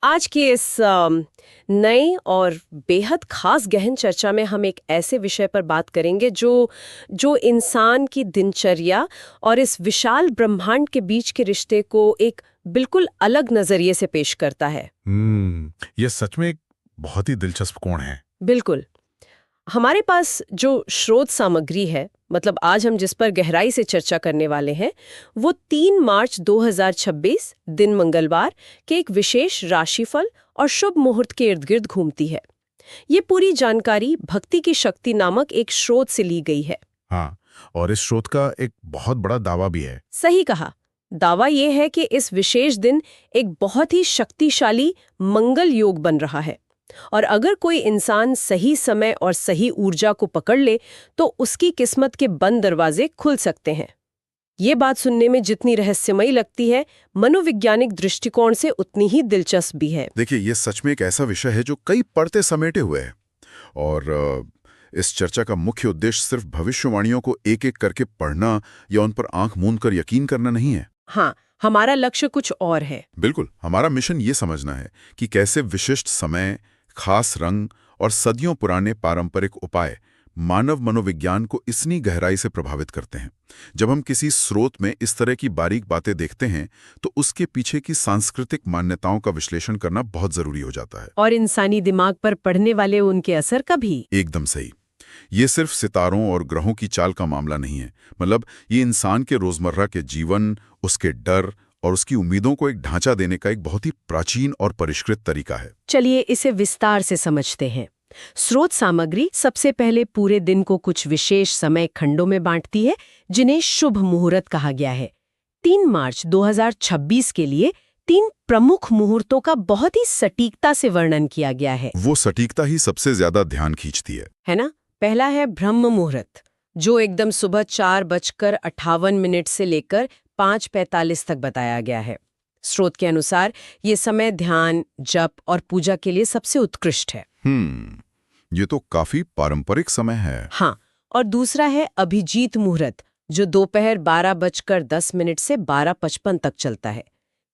आज की इस नई और बेहद खास गहन चर्चा में हम एक ऐसे विषय पर बात करेंगे जो जो इंसान की दिनचर्या और इस विशाल ब्रह्मांड के बीच के रिश्ते को एक बिल्कुल अलग नजरिए से पेश करता है। ये सच में एक बहुत ही दिलचस्प कोण है। बिल्कुल। हमारे पास जो स्रोत सामग्री है, मतलब आज हम जिस पर गहराई से चर्चा करने वाले हैं, वो 3 मार्च 2026 दिन मंगलवार के एक विशेष राशिफल और शुभ मुहूर्त के इर्द गिर्द घूमती है। ये पूरी जानकारी भक्ति की शक्ति नामक एक स्रोत से ली गई है। हाँ, और इस स्रोत का एक बहुत बड़ा दावा भी है। सही कहा। दावा ये है कि इस विशेष दिन एक बहुत ही शक्तिशाली मंगल योग बन रहा है और अगर कोई इंसान सही समय और सही ऊर्जा को पकड़ ले तो उसकी किस्मत के बंद दरवाजे खुल सकते हैं। ये बात सुनने में जितनी रहस्यमयी लगती है, मनोवैज्ञानिक दृष्टिकोण से उतनी ही दिलचस्प भी है। देखिए, ये सच में एक ऐसा विषय है जो कई परतें समेटे हुए है और इस चर्चा का मुख्य उद्देश्य सिर्फ भविष्यवाणियों को एक-एक करके पढ़ना या उन पर आंख मूंद कर यकीन करना नहीं है। हाँ, हमारा लक्ष्य कुछ और है। बिल्कुल, हमारा मिशन ये समझना है कि कैसे विशिष्ट समय, खास रंग और सदियों पुराने पारंपरिक उपाय मानव मनोविज्ञान को इतनी गहराई से प्रभावित करते हैं। जब हम किसी स्रोत में इस तरह की बारीक बातें देखते हैं तो उसके पीछे की सांस्कृतिक मान्यताओं का विश्लेषण करना बहुत जरूरी हो जाता है। और इंसानी दिमाग पर पड़ने वाले उनके असर का भी। एकदम सही। ये सिर्फ सितारों और ग्रहों की चाल का मामला नहीं है, मतलब ये इंसान के रोजमर्रा के जीवन, उसके डर और उसकी उम्मीदों को एक ढांचा देने का एक बहुत ही प्राचीन और परिष्कृत तरीका है। चलिए इसे विस्तार से समझते हैं। स्रोत सामग्री सबसे पहले पूरे दिन को कुछ विशेष समय खंडों में बांटती है, जिन्हें शुभ मुहूर्त कहा गया है। 3 मार्च 2026 के लिए 3 प्रमुख मुहूर्तों का बहुत ही सटीकता से वर्णन किया गया है। वो सटीकता ही सबसे ज्यादा ध्यान खींचती है ना? पहला है ब्रह्म मुहूर्त, जो एकदम सुबह 4:58 से लेकर 5:45 तक बताया गया है। स्रोत के अनुसार ये समय ध्यान, जप और पूजा के लिए सबसे उत्कृष्ट है। ये तो काफी पारंपरिक समय है। हाँ, और दूसरा है अभिजीत मुहूर्त, जो दोपहर 12:10 से 12:55 तक चलता है।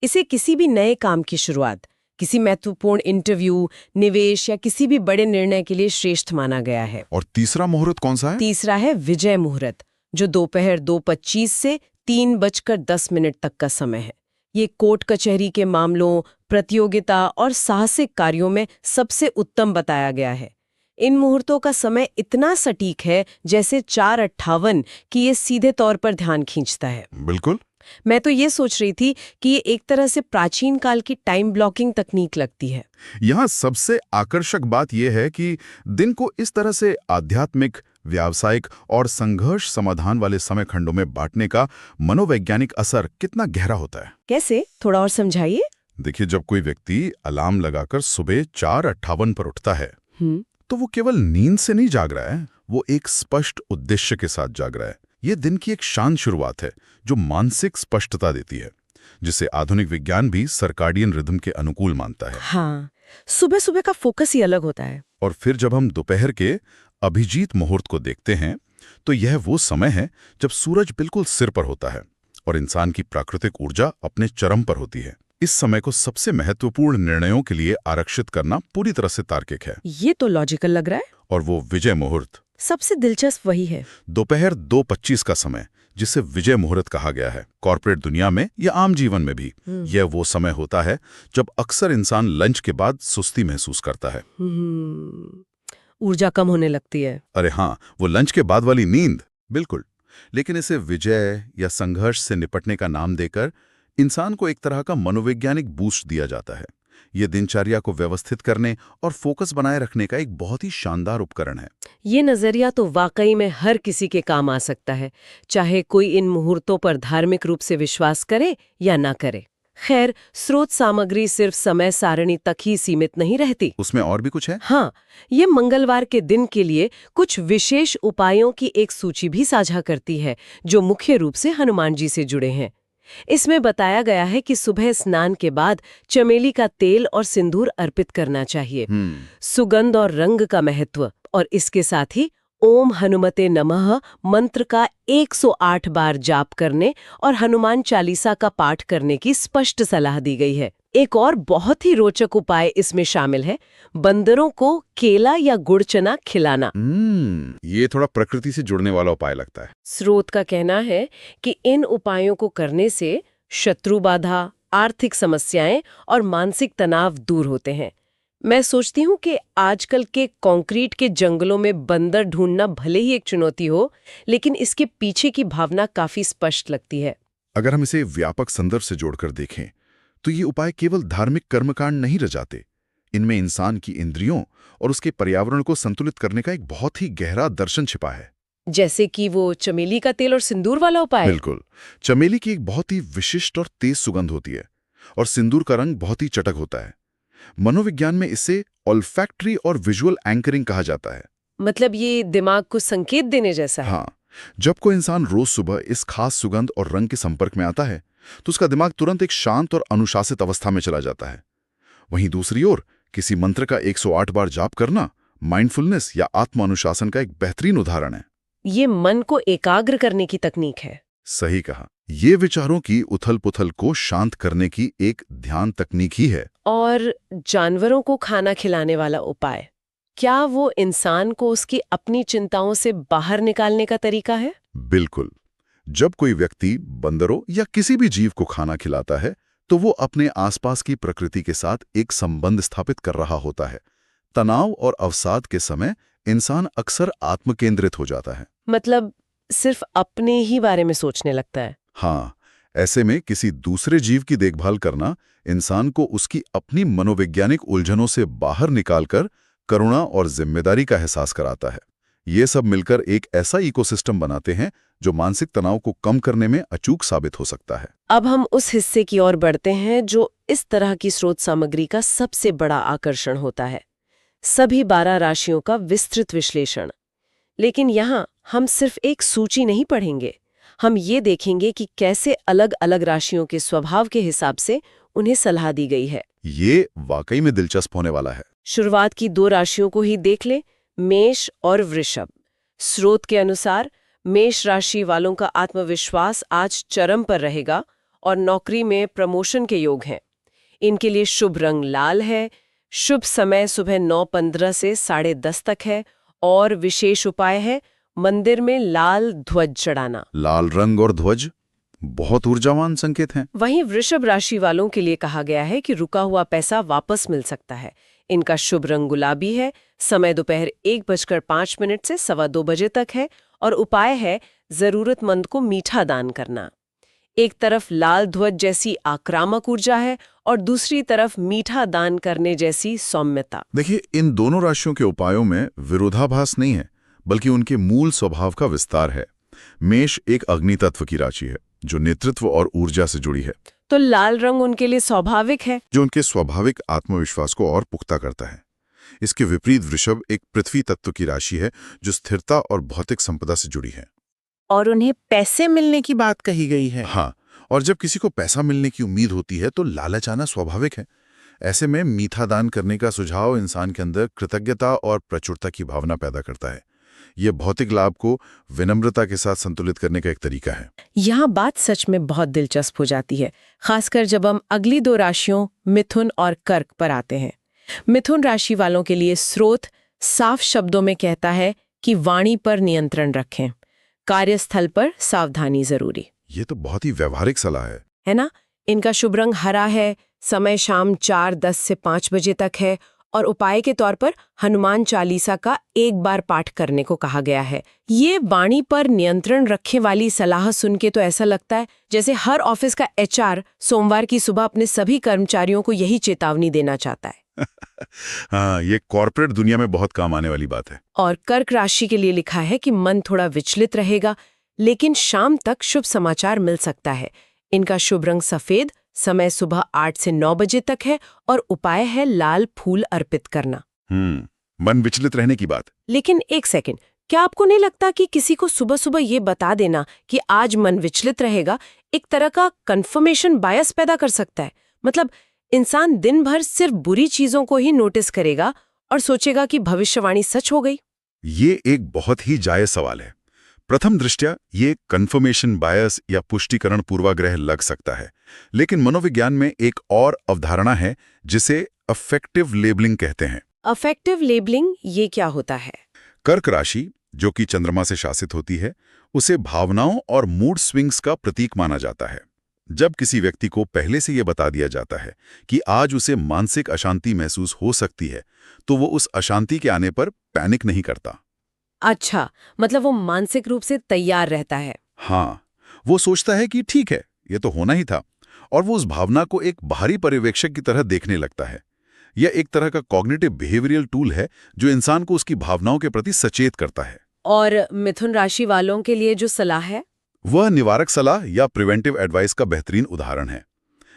इसे किसी भी नए काम की शुरुआत, किसी महत्वपूर्ण इंटरव्यू, निवेश या किसी भी बड़े निर्णय के लिए श्रेष्ठ माना गया है। और तीसरा मुहूर्त कौन सा है? तीसरा है विजय मुहूर्त, जो दोपहर 2:25 से 3:10 तक का समय है। ये कोर्ट कचहरी के मामलों, प्रतियोगिता और साहसिक कार्यों में सबसे उत्तम बताया गया है। इन मुहूर्तों का समय इतना सटीक है जैसे 4:58 कि ये सीधे तौर पर ध्यान खींचता है। बिल्कुल। मैं तो ये सोच रही थी कि ये एक तरह से प्राचीन काल की टाइम ब्लॉकिंग तकनीक लगती है। यहाँ सबसे आकर्षक बात यह है कि दिन को इस तरह से आध्यात्मिक, व्यावसायिक और संघर्ष समाधान वाले समय खंडों में बांटने का मनोवैज्ञानिक असर कितना गहरा होता है। कैसे? थोड़ा और समझाइए। देखिए, जब कोई व्यक्ति अलार्म लगाकर सुबह 4:58 पर उठता है तो वो केवल नींद से नहीं जाग रहा है, वो एक स्पष्ट उद्देश्य के साथ जाग रहा है। ये दिन की एक शांत शुरुआत है जो मानसिक स्पष्टता देती है, जिसे आधुनिक विज्ञान भी सर्काडियन रिदम के अनुकूल मानता है। हाँ, सुबह सुबह का फोकस ही अलग होता है। और फिर जब हम दोपहर के अभिजीत मुहूर्त को देखते हैं तो यह वो समय है जब सूरज बिल्कुल सिर पर होता है और इंसान की प्राकृतिक ऊर्जा अपने चरम पर होती है। इस समय को सबसे महत्वपूर्ण निर्णयों के लिए आरक्षित करना पूरी तरह से तार्किक है। ये तो लॉजिकल लग रहा है। और वो विजय मुहूर्त, सबसे दिलचस्प वही है। दोपहर 2:25 का समय, जिसे विजय मुहूर्त कहा गया है। कॉर्पोरेट दुनिया में या आम जीवन में भी यह वो समय होता है जब अक्सर इंसान लंच के बाद सुस्ती महसूस करता है। ऊर्जा कम होने लगती है। अरे हाँ, वो लंच के बाद वाली नींद। बिल्कुल। लेकिन इसे विजय या संघर्ष से निपटने का नाम देकर इंसान को एक तरह का मनोवैज्ञानिक बूस्ट दिया जाता है। ये दिनचर्या को व्यवस्थित करने और फोकस बनाए रखने का एक बहुत ही शानदार उपकरण है। ये नजरिया तो वाकई में हर किसी के काम आ सकता है, चाहे कोई इन मुहूर्तों पर धार्मिक रूप से विश्वास करे या ना करे। खैर, स्रोत सामग्री सिर्फ समय सारणी तक ही सीमित नहीं रहती। उसमें और भी कुछ है? हाँ, ये मंगलवार के दिन के लिए कुछ विशेष उपायों की एक सूची भी साझा करती है, जो मुख्य रूप से हनुमान जी से जुड़े हैं। इसमें बताया गया है कि सुबह स्नान के बाद चमेली का तेल और सिंदूर अर्पित करना चाहिए। सुगंध और रंग का महत्व और इसके साथ ही ओम हनुमते नमः मंत्र का 108 बार जाप करने और हनुमान चालीसा का पाठ करने की स्पष्ट सलाह दी गई है। एक और बहुत ही रोचक उपाय इसमें शामिल है, बंदरों को केला या गुड़ चना खिलाना। ये थोड़ा प्रकृति से जुड़ने वाला उपाय लगता है। स्रोत का कहना है कि इन उपायों को करने से शत्रु बाधा, आर्थिक समस्याएं और मानसिक तनाव दूर होते हैं। मैं सोचती हूँ कि आजकल के कंक्रीट के जंगलों में बंदर ढूंढना भले ही एक चुनौती हो, लेकिन इसके पीछे की भावना काफी स्पष्ट लगती है। अगर हम इसे व्यापक संदर्भ से जोड़कर देखें तो ये उपाय केवल धार्मिक कर्मकांड नहीं रचाते। इनमें इंसान की इंद्रियों और उसके पर्यावरण को संतुलित करने का एक बहुत ही गहरा दर्शन छिपा है। जैसे कि वो चमेली का तेल और सिंदूर वाला उपाय। बिल्कुल। चमेली की एक बहुत ही विशिष्ट और तेज सुगंध होती है और सिंदूर का रंग बहुत ही चटक होता है। मनोविज्ञान में इसे ऑल्फैक्टरी और विजुअल एंकरिंग कहा जाता है। मतलब ये दिमाग को संकेत देने जैसा है। हाँ, जब कोई इंसान रोज सुबह इस खास सुगंध और रंग के संपर्क में आता है तो उसका दिमाग तुरंत एक शांत और अनुशासित अवस्था में चला जाता है। वहीं दूसरी ओर किसी मंत्र का 108 बार जाप करना माइंडफुलनेस या आत्म अनुशासन का एक बेहतरीन उदाहरण है। ये मन को एकाग्र करने की तकनीक है। सही कहा। ये विचारों की उथल-पुथल को शांत करने की एक ध्यान तकनीक ही है। और जानवरों को खाना खिलाने वाला उपाय, क्या वो इंसान को उसकी अपनी चिंताओं से बाहर निकालने का तरीका है? बिल्कुल। जब कोई व्यक्ति बंदरों या किसी भी जीव को खाना खिलाता है तो वो अपने आसपास की प्रकृति के साथ एक संबंध स्थापित कर रहा होता है। तनाव और अवसाद के समय इंसान अक्सर आत्मकेंद्रित हो जाता है। मतलब सिर्फ अपने ही बारे में सोचने लगता है। हाँ, ऐसे में किसी दूसरे जीव की देखभाल करना इंसान को उसकी अपनी मनोवैज्ञानिक उलझनों से बाहर निकालकर करुणा और जिम्मेदारी का एहसास कराता है। ये सब मिलकर एक ऐसा इकोसिस्टम बनाते हैं जो मानसिक तनाव को कम करने में अचूक साबित हो सकता है। अब हम उस हिस्से की ओर बढ़ते हैं जो इस तरह की स्रोत सामग्री का सबसे बड़ा आकर्षण होता है, सभी 12 राशियों का विस्तृत विश्लेषण। लेकिन यहाँ हम सिर्फ एक सूची नहीं पढ़ेंगे, हम ये देखेंगे कि कैसे अलग अलग राशियों के स्वभाव के हिसाब से उन्हें सलाह दी गई है। ये वाकई में दिलचस्प होने वाला है। शुरुआत की 2 राशियों को ही देख ले, मेष और वृषभ। स्रोत के अनुसार मेष राशि वालों का आत्मविश्वास आज चरम पर रहेगा और नौकरी में प्रमोशन के योग हैं। इनके लिए शुभ रंग लाल है, शुभ समय सुबह 9:15 से 10:30 तक है और विशेष उपाय है मंदिर में लाल ध्वज चढ़ाना। लाल रंग और ध्वज बहुत ऊर्जावान संकेत हैं। वहीं वृषभ राशि वालों के लिए कहा गया है कि रुका हुआ पैसा वापस मिल सकता है। इनका शुभ रंग गुलाबी है, समय दोपहर 1:05 से 2:15 बजे तक है और उपाय है जरूरतमंद को मीठा दान करना। एक तरफ लाल ध्वज जैसी आक्रामक ऊर्जा है और दूसरी तरफ मीठा दान करने जैसी सौम्यता। देखिए, इन दोनों राशियों के उपायों में विरोधाभास नहीं है, बल्कि उनके मूल स्वभाव का विस्तार है। मेष एक अग्नि तत्व की राशि है जो नेतृत्व और ऊर्जा से जुड़ी है, तो लाल रंग उनके लिए स्वाभाविक है, जो उनके स्वाभाविक आत्मविश्वास को और पुख्ता करता है। इसके विपरीत वृषभ एक पृथ्वी तत्व की राशि है जो स्थिरता और भौतिक संपदा से जुड़ी है। और उन्हें पैसे मिलने की बात कही गई है। हाँ, और जब किसी को पैसा मिलने की उम्मीद होती है तो लालच आना स्वाभाविक है। ऐसे में मीठा दान करने का सुझाव इंसान के अंदर कृतज्ञता और प्रचुरता की भावना पैदा करता है। यह भौतिक लाभ को विनम्रता के साथ संतुलित करने का एक तरीका है। यहाँ बात सच में बहुत दिलचस्प हो जाती है, खासकर जब हम अगली 2 राशियों मिथुन और कर्क पर आते हैं। मिथुन राशि वालों के लिए स्रोत साफ शब्दों में कहता है कि वाणी पर नियंत्रण रखें, कार्यस्थल पर सावधानी जरूरी। ये तो बहुत ही व्यवहारिक सलाह है ना? इनका शुभ रंग हरा है, समय शाम 4:10 से 5 बजे तक है और उपाय के तौर पर हनुमान चालीसा का 1 बार पाठ करने को कहा गया है। ये वाणी पर नियंत्रण रखने वाली सलाह सुन के तो ऐसा लगता है जैसे हर ऑफिस का HR सोमवार की सुबह अपने सभी कर्मचारियों को यही चेतावनी देना चाहता है। हाँ, ये कॉर्पोरेट दुनिया में बहुत काम आने वाली बात है। और कर्क राशि के लिए लिखा है कि मन थोड़ा विचलित रहेगा, लेकिन शाम तक शुभ समाचार मिल सकता है। इनका शुभ रंग सफेद, समय सुबह 8 से 9 बजे तक है और उपाय है लाल फूल अर्पित करना। मन विचलित रहने की बात। लेकिन एक सेकंड, क्या आपको नहीं लगता कि किसी को सुबह सुबह ये बता देना कि आज मन विचलित रहेगा एक तरह का कंफर्मेशन बायस पैदा कर सकता है? मतलब इंसान दिन भर सिर्फ बुरी चीजों को ही नोटिस करेगा और सोचेगा कि भविष्यवाणी सच हो गई। ये एक बहुत ही जायज सवाल है। प्रथम दृष्टया ये कन्फर्मेशन बायस या पुष्टिकरण पूर्वाग्रह लग सकता है, लेकिन मनोविज्ञान में एक और अवधारणा है जिसे अफेक्टिव लेबलिंग कहते हैं। अफेक्टिव लेबलिंग ये क्या होता है? कर्क राशि, जो कि चंद्रमा से शासित होती है, उसे भावनाओं और मूड स्विंग्स का प्रतीक माना जाता है। जब किसी व्यक्ति को पहले से यह बता दिया जाता है कि आज उसे मानसिक अशांति महसूस हो सकती है, तो वो उस अशांति के आने पर पैनिक नहीं करता। अच्छा, मतलब वो मानसिक रूप से तैयार रहता है। हाँ, वो सोचता है कि ठीक है, ये तो होना ही था, और वो उस भावना को एक बाहरी पर्यवेक्षक की तरह देखने लगता है। यह एक तरह का कॉग्निटिव बिहेवियरल टूल है जो इंसान को उसकी भावनाओं के प्रति सचेत करता है। और मिथुन राशि वालों के लिए जो सलाह है, वह निवारक सलाह या प्रिवेंटिव एडवाइस का बेहतरीन उदाहरण है।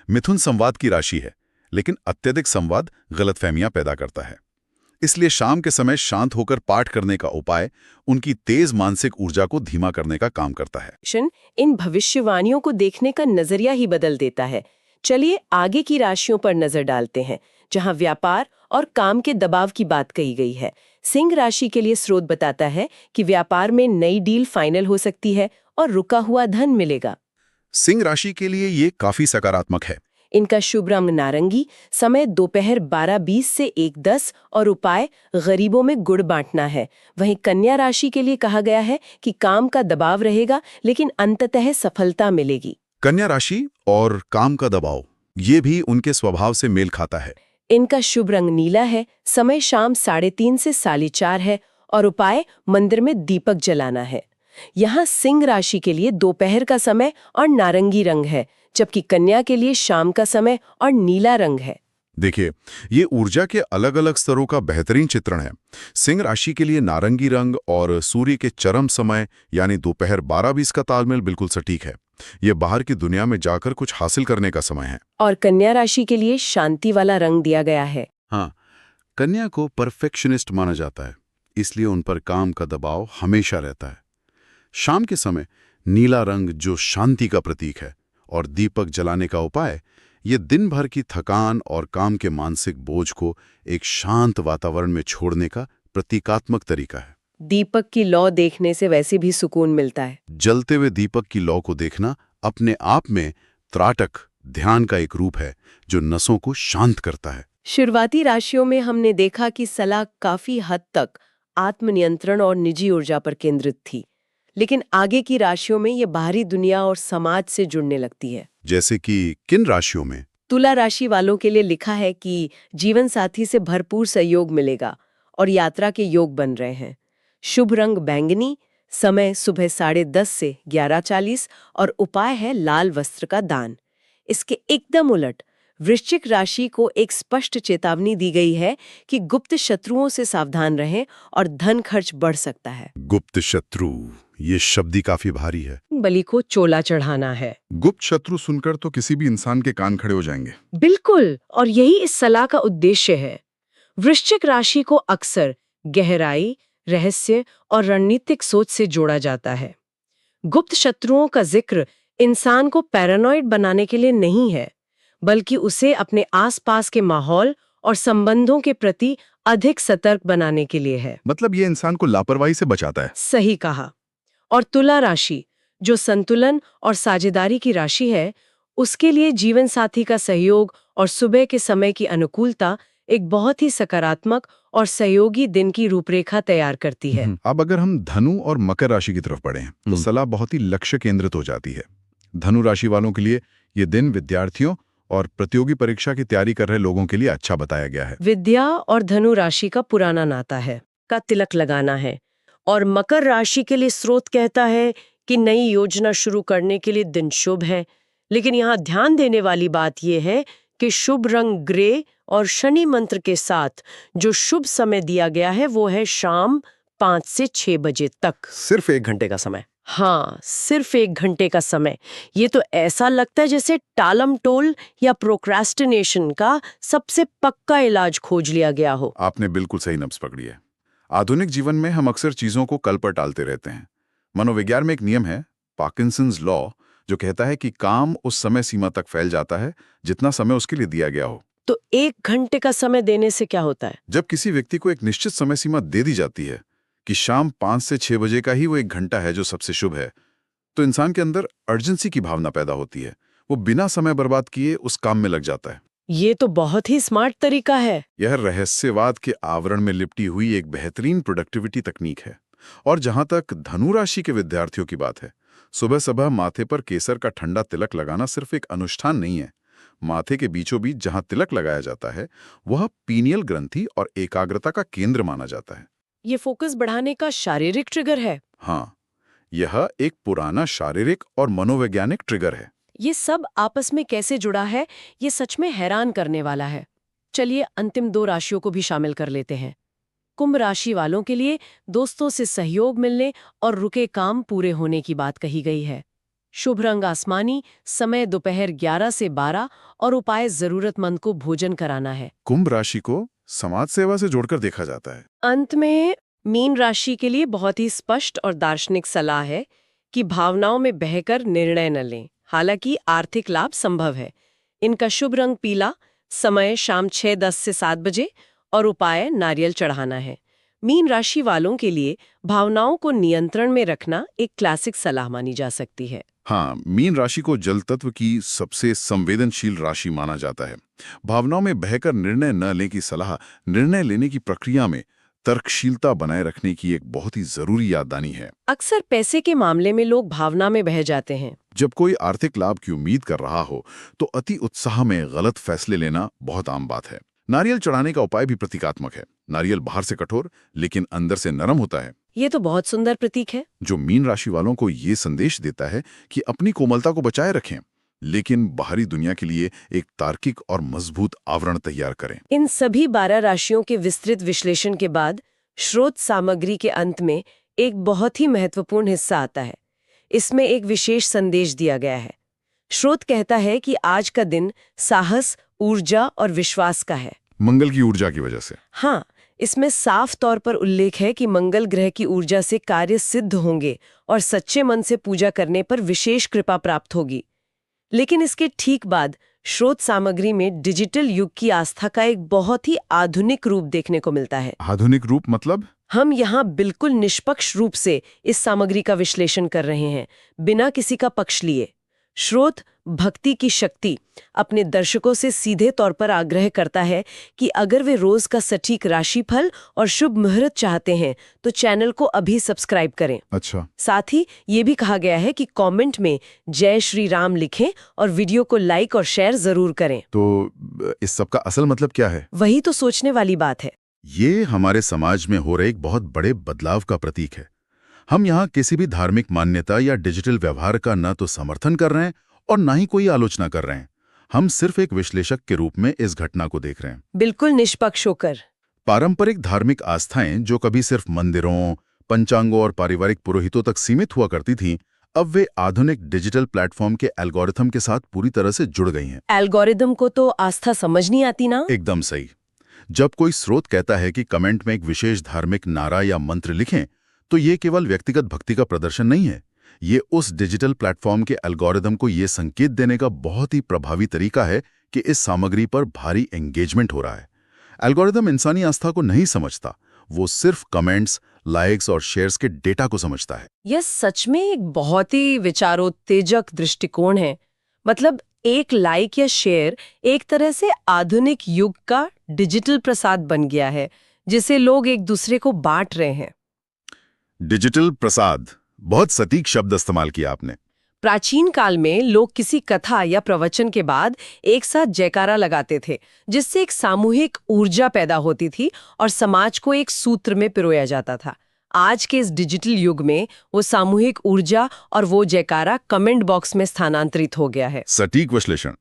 मिथुन संवाद की राशि है, लेकिन अत्यधिक संवाद गलतफहमियां पैदा करता है। इसलिए शाम के समय शांत होकर पाठ करने का उपाय उनकी तेज मानसिक ऊर्जा को धीमा करने का काम करता है। इन भविष्यवाणियों को देखने का नजरिया ही बदल देता है। चलिए आगे की राशियों पर नजर डालते हैं, जहां व्यापार और काम के दबाव की बात कही गई है। सिंह राशि के लिए स्रोत बताता है कि व्यापार में नई डील फाइनल हो सकती है और रुका हुआ धन मिलेगा। सिंह राशि के लिए ये काफी सकारात्मक है। इनका शुभ रंग नारंगी, समय दोपहर 12:20 से 1:10 और उपाय गरीबों में गुड़ बांटना है। वहीं कन्या राशि के लिए कहा गया है कि काम का दबाव रहेगा, लेकिन अंततः सफलता मिलेगी। कन्या राशि और काम का दबाव, ये भी उनके स्वभाव से मेल खाता है। इनका शुभ रंग नीला है, समय शाम 3:30 से 4:30 है और उपाय मंदिर में दीपक जलाना है। यहाँ सिंह राशि के लिए दोपहर का समय और नारंगी रंग है, जबकि कन्या के लिए शाम का समय और नीला रंग है। देखिए, ये ऊर्जा के अलग अलग स्तरों का बेहतरीन चित्रण है। सिंह राशि के लिए नारंगी रंग और सूर्य के चरम समय यानी दोपहर 12:20 का तालमेल बिल्कुल सटीक है। ये बाहर की दुनिया में जाकर कुछ हासिल करने का समय है। और कन्या राशि के लिए शांति वाला रंग दिया गया है। हाँ, कन्या को परफेक्शनिस्ट माना जाता है, इसलिए उन पर काम का दबाव हमेशा रहता है। शाम के समय नीला रंग जो शांति का प्रतीक है और दीपक जलाने का उपाय, ये दिन भर की थकान और काम के मानसिक बोझ को एक शांत वातावरण में छोड़ने का प्रतीकात्मक तरीका है। दीपक की लौ देखने से वैसे भी सुकून मिलता है। जलते हुए दीपक की लौ को देखना अपने आप में त्राटक ध्यान का एक रूप है जो नसों को शांत करता है। शुरुआती राशियों में हमने देखा कि सलाह काफी हद तक आत्मनियंत्रण और निजी ऊर्जा पर केंद्रित थी, लेकिन आगे की राशियों में ये बाहरी दुनिया और समाज से जुड़ने लगती है। जैसे कि किन राशियों में? तुला राशि वालों के लिए लिखा है कि जीवन साथी से भरपूर सहयोग मिलेगा और यात्रा के योग बन रहे हैं। शुभ रंग बैंगनी, समय सुबह 10:30 से 11:40 और उपाय है लाल वस्त्र का दान। इसके एकदम उलट वृश्चिक राशि को एक स्पष्ट चेतावनी दी गई है कि गुप्त शत्रुओं से सावधान रहें और धन खर्च बढ़ सकता है। गुप्त शत्रु, ये शब्द ही काफी भारी है। बलि को चोला चढ़ाना है। गुप्त शत्रु सुनकर तो किसी भी इंसान के कान खड़े हो जाएंगे। बिल्कुल, और यही इस सलाह का उद्देश्य है। वृश्चिक राशि को अक्सर गहराई, रहस्य और रणनीतिक सोच से जोड़ा जाता है। गुप्त शत्रुओं का जिक्र इंसान को पैरानॉइड बनाने के लिए नहीं है, बल्कि उसे अपने आसपास के माहौल और संबंधों के प्रति अधिक सतर्क बनाने के लिए है। मतलब ये इंसान को लापरवाही से बचाता है। सही कहा। और तुला राशि, जो संतुलन और साझेदारी की राशि है, उसके लिए जीवन साथी का सहयोग और सुबह के समय की अनुकूलता एक बहुत ही सकारात्मक और सहयोगी दिन की रूपरेखा तैयार करती है। अब अगर हम धनु और मकर राशि की तरफ बढ़ें, तो सलाह बहुत ही लक्ष्य केंद्रित हो जाती है। धनु राशि वालों के लिए ये दिन विद्यार्थियों और प्रतियोगी परीक्षा की तैयारी कर रहे लोगों के लिए अच्छा बताया गया है। विद्या और धनु राशि का पुराना नाता है, का तिलक लगाना है। और मकर राशि के लिए स्रोत कहता है कि नई योजना शुरू करने के लिए दिन शुभ है। लेकिन यहाँ ध्यान देने वाली बात यह है कि शुभ रंग ग्रे और शनि मंत्र के साथ जो शुभ समय दिया गया है वो है शाम 5 से 6 बजे तक। सिर्फ 1 घंटे का समय। हाँ, सिर्फ 1 घंटे का समय। ये तो ऐसा लगता है जैसे टालम टोल या प्रोक्रेस्टिनेशन का सबसे पक्का इलाज खोज लिया गया हो। आपने बिल्कुल सही नब्ज पकड़ी है। आधुनिक जीवन में हम अक्सर चीजों को कल पर टालते रहते हैं। मनोविज्ञान में एक नियम है, पार्किंसंस लॉ, जो कहता है कि काम उस समय सीमा तक फैल जाता है जितना समय उसके लिए दिया गया हो। तो 1 घंटे का समय देने से क्या होता है? जब किसी व्यक्ति को एक निश्चित समय सीमा दे दी जाती है, कि शाम 5 से 6 बजे का ही वो 1 घंटा है जो सबसे शुभ है, तो इंसान के अंदर अर्जेंसी की भावना पैदा होती है। वो बिना समय बर्बाद किए उस काम में लग जाता है। ये तो बहुत ही स्मार्ट तरीका है। यह रहस्यवाद के आवरण में लिपटी हुई एक बेहतरीन प्रोडक्टिविटी तकनीक है। और जहां तक धनु राशि के विद्यार्थियों की बात है, सुबह सुबह माथे पर केसर का ठंडा तिलक लगाना सिर्फ एक अनुष्ठान नहीं है। माथे के बीचों बीच जहां तिलक लगाया जाता है, वह पीनियल ग्रंथि और एकाग्रता का केंद्र माना जाता है। ये फोकस बढ़ाने का शारीरिक ट्रिगर है। हाँ, यह एक पुराना शारीरिक और मनोवैज्ञानिक ट्रिगर है। ये सब आपस में कैसे जुड़ा है, ये सच में हैरान करने वाला है। चलिए अंतिम 2 राशियों को भी शामिल कर लेते हैं। कुंभ राशि वालों के लिए दोस्तों से सहयोग मिलने और रुके काम पूरे होने की बात कही गई है। शुभ रंग आसमानी, समय दोपहर 11 से 12 और उपाय जरूरतमंद को भोजन कराना है। कुंभ राशि को समाज सेवा से जोड़कर देखा जाता है। अंत में मीन राशि के लिए बहुत ही स्पष्ट और दार्शनिक सलाह है कि भावनाओं में बहकर निर्णय न लें। हालांकि आर्थिक लाभ संभव है। इनका शुभ रंग पीला, समय शाम 6:10 से 7 बजे और उपाय नारियल चढ़ाना है। मीन राशि वालों के लिए भावनाओं को नियंत्रण में रखना एक क्लासिक सलाह मानी जा सकती है। हाँ, मीन राशि को जल तत्व की सबसे संवेदनशील राशि माना जाता है। भावनाओं में बहकर निर्णय न लेने की सलाह निर्णय लेने की प्रक्रिया में तर्कशीलता बनाए रखने की एक बहुत ही जरूरी याददानी है। अक्सर पैसे के मामले में लोग भावना में बह जाते हैं। जब कोई आर्थिक लाभ की उम्मीद कर रहा हो तो अति उत्साह में गलत फैसले लेना बहुत आम बात है। नारियल चढ़ाने का उपाय भी प्रतीकात्मक है। नारियल बाहर से कठोर लेकिन अंदर से नरम होता है। ये तो बहुत सुंदर प्रतीक है, जो मीन राशि वालों को ये संदेश देता है कि अपनी कोमलता को बचाए रखें, लेकिन बाहरी दुनिया के लिए एक तार्किक और मजबूत आवरण तैयार करें। इन सभी 12 राशियों के विस्तृत विश्लेषण के बाद स्रोत सामग्री के अंत में एक बहुत ही महत्वपूर्ण हिस्सा आता है। इसमें एक विशेष संदेश दिया गया है। स्रोत कहता है कि आज का दिन साहस, ऊर्जा और विश्वास का है। मंगल की ऊर्जा की वजह से। हाँ, इसमें साफ तौर पर उल्लेख है कि मंगल ग्रह की ऊर्जा से कार्य सिद्ध होंगे और सच्चे मन से पूजा करने पर विशेष कृपा प्राप्त होगी। लेकिन इसके ठीक बाद स्रोत सामग्री में डिजिटल युग की आस्था का एक बहुत ही आधुनिक रूप देखने को मिलता है। आधुनिक रूप मतलब? हम यहाँ बिल्कुल निष्पक्ष रूप से इस सामग्री का विश्लेषण कर रहे हैं, बिना किसी का पक्ष लिए। स्रोत भक्ति की शक्ति अपने दर्शकों से सीधे तौर पर आग्रह करता है कि अगर वे रोज का सटीक राशिफल और शुभ मुहूर्त चाहते हैं तो चैनल को अभी सब्सक्राइब करें। अच्छा। साथ ही ये भी कहा गया है कि कमेंट में जय श्री राम लिखें और वीडियो को लाइक और शेयर जरूर करें। तो इस सब का असल मतलब क्या है? वही तो सोचने वाली बात है। ये हमारे समाज में हो रहे एक बहुत बड़े बदलाव का प्रतीक है। हम यहाँ किसी भी धार्मिक मान्यता या डिजिटल व्यवहार का न तो समर्थन कर रहे हैं और न ही कोई आलोचना कर रहे हैं। हम सिर्फ एक विश्लेषक के रूप में इस घटना को देख रहे हैं, बिल्कुल निष्पक्ष होकर। पारंपरिक धार्मिक आस्थाएं जो कभी सिर्फ मंदिरों, पंचांगों और पारिवारिक पुरोहितों तक सीमित हुआ करती थीं, अब वे आधुनिक डिजिटल प्लेटफॉर्म के एल्गोरिथम के साथ पूरी तरह से जुड़ गई हैं। एल्गोरिदम को तो आस्था समझ नहीं आती ना। एकदम सही। जब कोई स्रोत कहता है कि कमेंट में एक विशेष धार्मिक नारा या मंत्र लिखें, तो ये केवल व्यक्तिगत भक्ति का प्रदर्शन नहीं है। ये उस डिजिटल प्लेटफॉर्म के एल्गोरिदम को ये संकेत देने का बहुत ही प्रभावी तरीका है कि इस सामग्री पर भारी एंगेजमेंट हो रहा है। एल्गोरिदम इंसानी आस्था को नहीं समझता, वो सिर्फ कमेंट्स, लाइक्स और शेयर्स के डेटा को समझता है। यह सच में एक बहुत ही विचारोत्तेजक दृष्टिकोण है। मतलब एक लाइक या शेयर एक तरह से आधुनिक युग का डिजिटल प्रसाद बन गया है, जिसे लोग एक दूसरे को बांट रहे हैं। डिजिटल प्रसाद, बहुत सटीक शब्द इस्तेमाल किया आपने। प्राचीन काल में लोग किसी कथा या प्रवचन के बाद एक साथ जयकारा लगाते थे, जिससे एक सामूहिक ऊर्जा पैदा होती थी और समाज को एक सूत्र में पिरोया जाता था। आज के इस डिजिटल युग में वो सामूहिक ऊर्जा और वो जयकारा कमेंट बॉक्स में स्थानांतरित हो गया है। सटीक विश्लेषण।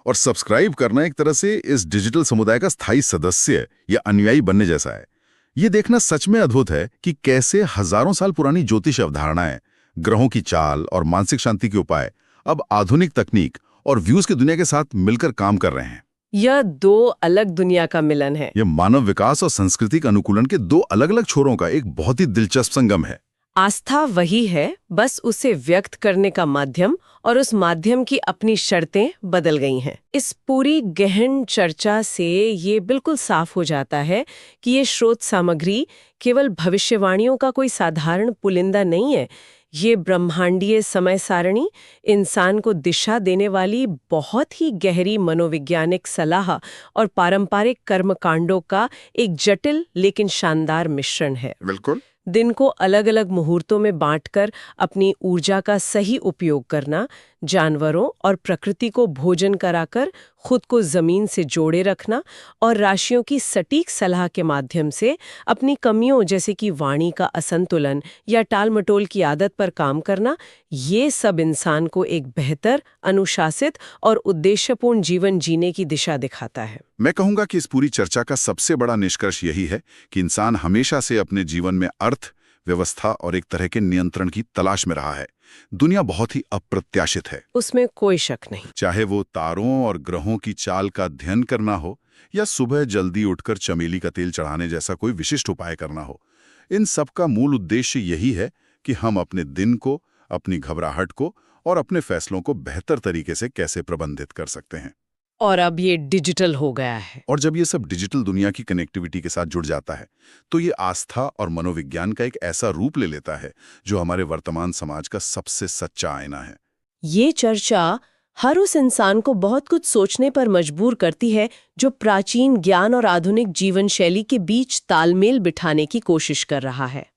और सब्सक्राइब करना एक तरह से इस डिजिटल समुदाय का स्थायी सदस्य या अनुयायी बनने जैसा है। ये देखना सच में अद्भुत है कि कैसे हजारों साल पुरानी ज्योतिष अवधारणाएं, ग्रहों की चाल और मानसिक शांति के उपाय अब आधुनिक तकनीक और व्यूज की दुनिया के साथ मिलकर काम कर रहे हैं। यह 2 अलग दुनिया का मिलन है। यह मानव विकास और सांस्कृतिक अनुकूलन के 2 अलग-अलग छोरों का एक बहुत ही दिलचस्प संगम है। आस्था वही है, बस उसे व्यक्त करने का माध्यम और उस माध्यम की अपनी शर्तें बदल गई हैं। इस पूरी गहन चर्चा से ये बिल्कुल साफ हो जाता है कि ये स्रोत सामग्री केवल भविष्यवाणियों का कोई साधारण पुलिंदा नहीं है। ये ब्रह्मांडीय समय सारणी, इंसान को दिशा देने वाली बहुत ही गहरी मनोवैज्ञानिक सलाह और पारंपरिक कर्मकांडों का एक जटिल लेकिन शानदार मिश्रण है। बिल्कुल। दिन को अलग अलग मुहूर्तों में बांटकर अपनी ऊर्जा का सही उपयोग करना, जानवरों और प्रकृति को भोजन कराकर खुद को जमीन से जोड़े रखना और राशियों की सटीक सलाह के माध्यम से अपनी कमियों जैसे कि वाणी का असंतुलन या टालमटोल की आदत पर काम करना, ये सब इंसान को एक बेहतर, अनुशासित और उद्देश्यपूर्ण जीवन जीने की दिशा दिखाता है। मैं कहूंगा कि इस पूरी चर्चा का सबसे बड़ा निष्कर्ष यही है कि इंसान हमेशा से अपने जीवन में अर्थ, व्यवस्था और एक तरह के नियंत्रण की तलाश में रहा है। दुनिया बहुत ही अप्रत्याशित है, उसमें कोई शक नहीं। चाहे वो तारों और ग्रहों की चाल का अध्ययन करना हो या सुबह जल्दी उठकर चमेली का तेल चढ़ाने जैसा कोई विशिष्ट उपाय करना हो। इन सब का मूल उद्देश्य यही है कि हम अपने दिन को, अपनी घबराहट को और अपने फैसलों को बेहतर तरीके से कैसे प्रबंधित कर सकते हैं। और अब ये डिजिटल हो गया है। और जब ये सब डिजिटल दुनिया की कनेक्टिविटी के साथ जुड़ जाता है तो ये आस्था और मनोविज्ञान का एक ऐसा रूप ले लेता है जो हमारे वर्तमान समाज का सबसे सच्चा आईना है। ये चर्चा हर उस इंसान को बहुत कुछ सोचने पर मजबूर करती है जो प्राचीन ज्ञान और आधुनिक जीवन शैली के बीच तालमेल बिठाने की कोशिश कर रहा है।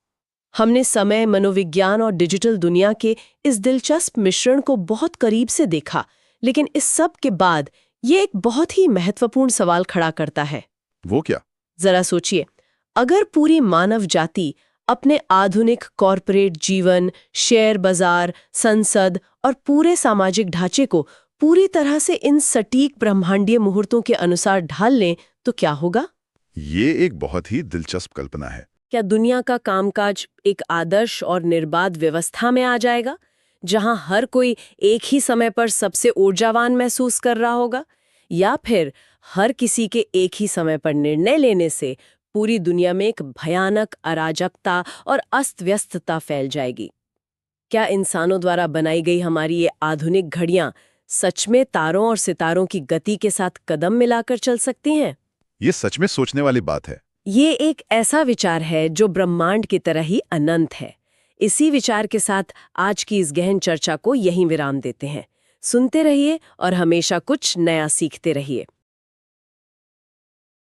हमने समय, मनोविज्ञान और डिजिटल दुनिया के इस दिलचस्प मिश्रण को बहुत करीब से देखा, लेकिन इस सब के बाद ये एक बहुत ही महत्वपूर्ण सवाल खड़ा करता है। वो क्या? जरा सोचिए, अगर पूरी मानव जाति अपने आधुनिक कॉरपोरेट जीवन, शेयर बाजार, संसद और पूरे सामाजिक ढांचे को पूरी तरह से इन सटीक ब्रह्मांडीय मुहूर्तों के अनुसार ढाल लें तो क्या होगा? ये एक बहुत ही दिलचस्प कल्पना है। क्या दुनिया का कामकाज एक आदर्श और निर्बाध व्यवस्था में आ जाएगा, जहां हर कोई एक ही समय पर सबसे ऊर्जावान महसूस कर रहा होगा? या फिर हर किसी के एक ही समय पर निर्णय लेने से पूरी दुनिया में एक भयानक अराजकता और अस्त-व्यस्तता फैल जाएगी? क्या इंसानों द्वारा बनाई गई हमारी ये आधुनिक घड़ियां सच में तारों और सितारों की गति के साथ कदम मिलाकर चल सकती हैं? ये सच में सोचने वाली बात है। ये एक ऐसा विचार है जो ब्रह्मांड की तरह ही अनंत है। इसी विचार के साथ आज की इस गहन चर्चा को यहीं विराम देते हैं। सुनते रहिए और हमेशा कुछ नया सीखते रहिए।